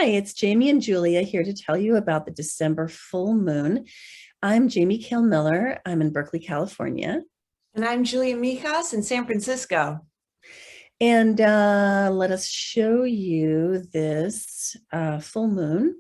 it's Jamie and Julia here to tell you about the December full moon. I'm Jamie Kale Miller. I'm in Berkeley, California. And I'm Julia Mijas in San Francisco. And let us show you this full moon.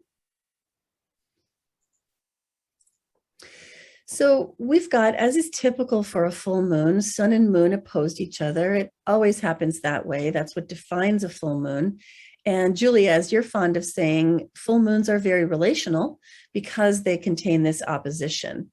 So we've got, as is typical for a full moon, sun and moon opposed each other. It always happens that way. That's what defines a full moon. And Julia, as you're fond of saying, full moons are very relational because they contain this opposition.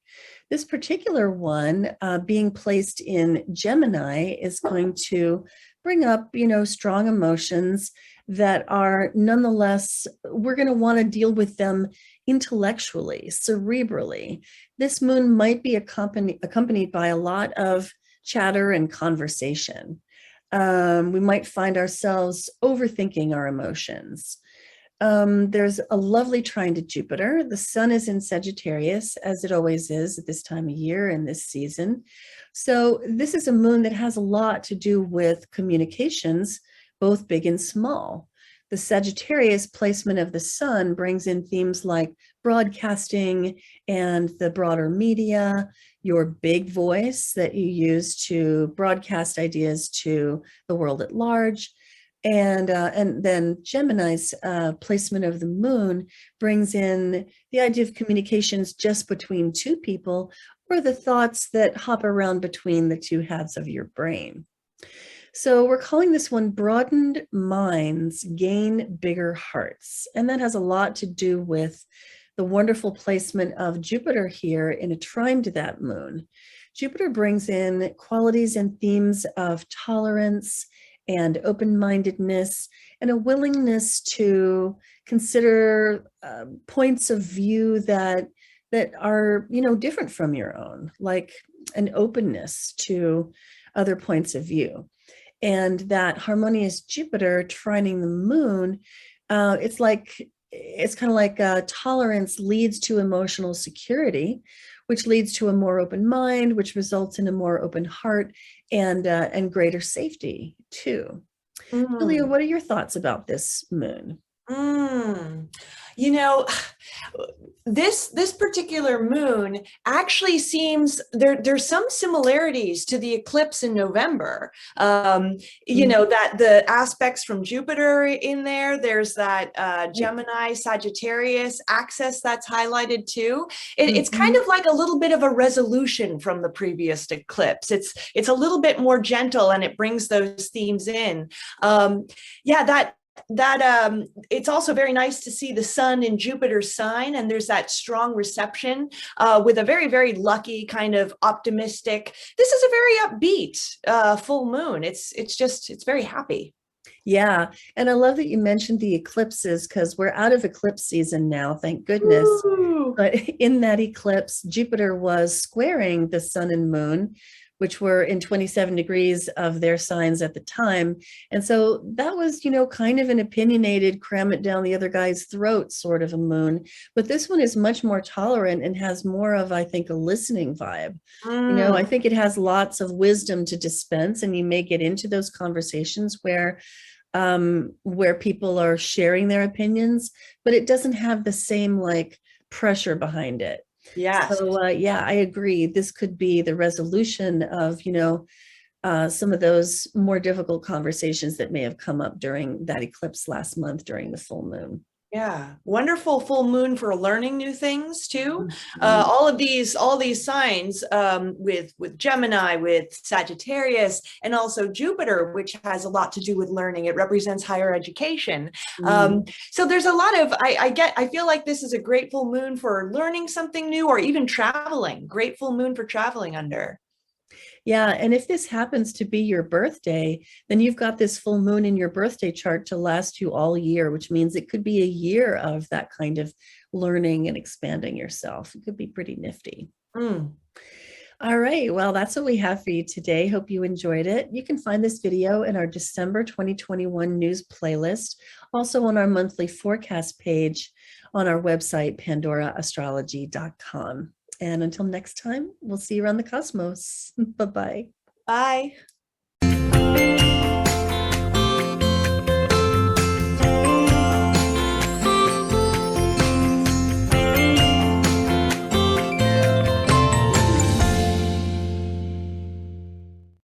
This particular one, being placed in Gemini, is going to bring up, strong emotions that are nonetheless, we're going to want to deal with them intellectually, cerebrally. This moon might be accompanied by a lot of chatter and conversation. We might find ourselves overthinking our emotions. There's a lovely trine to Jupiter. The sun is in Sagittarius, as it always is at this time of year and this season. So this is a moon that has a lot to do with communications, both big and small. The Sagittarius placement of the sun brings in themes like broadcasting and the broader media, your big voice that you use to broadcast ideas to the world at large. And then Gemini's placement of the moon brings in the idea of communications just between two people, or the thoughts that hop around between the two halves of your brain. So we're calling this one Broadened Minds Gain Bigger Hearts. And that has a lot to do with the wonderful placement of Jupiter here in a trine to that moon. Jupiter brings in qualities and themes of tolerance and open-mindedness and a willingness to consider points of view that are, different from your own, like an openness to other points of view. And that harmonious Jupiter trining the moon, it's kind of like tolerance leads to emotional security, which leads to a more open mind, which results in a more open heart and greater safety too. Julia, what are your thoughts about this moon? This particular moon actually seems there's some similarities to the eclipse in November. That the aspects from Jupiter in there's that Gemini Sagittarius axis that's highlighted too. It's kind of like a little bit of a resolution from the previous eclipse. It's a little bit more gentle and it brings those themes in. It's also very nice to see the sun in Jupiter's sign, and there's that strong reception with a very, very lucky kind of optimistic. This is a very upbeat full moon. It's very happy. Yeah, and I love that you mentioned the eclipses because we're out of eclipse season now, thank goodness. Ooh. But in that eclipse, Jupiter was squaring the sun and moon, which were in 27 degrees of their signs at the time. And so that was, kind of an opinionated, cram it down the other guy's throat sort of a moon. But this one is much more tolerant and has more of, I think, a listening vibe. I think it has lots of wisdom to dispense, and you may get into those conversations where people are sharing their opinions, but it doesn't have the same pressure behind it. Yeah. So I agree. This could be the resolution of, some of those more difficult conversations that may have come up during that eclipse last month during the full moon. Yeah, wonderful full moon for learning new things too. All these signs with Gemini, with Sagittarius, and also Jupiter, which has a lot to do with learning. It represents higher education. So there's a lot of I feel like this is a great full moon for learning something new or even traveling. Great full moon for traveling under. Yeah, and if this happens to be your birthday, then you've got this full moon in your birthday chart to last you all year, which means it could be a year of that kind of learning and expanding yourself. It could be pretty nifty. All right, well, that's what we have for you today. Hope you enjoyed it. You can find this video in our December 2021 news playlist, also on our monthly forecast page on our website, pandoraastrology.com. And until next time, we'll see you around the cosmos. Bye-bye. Bye.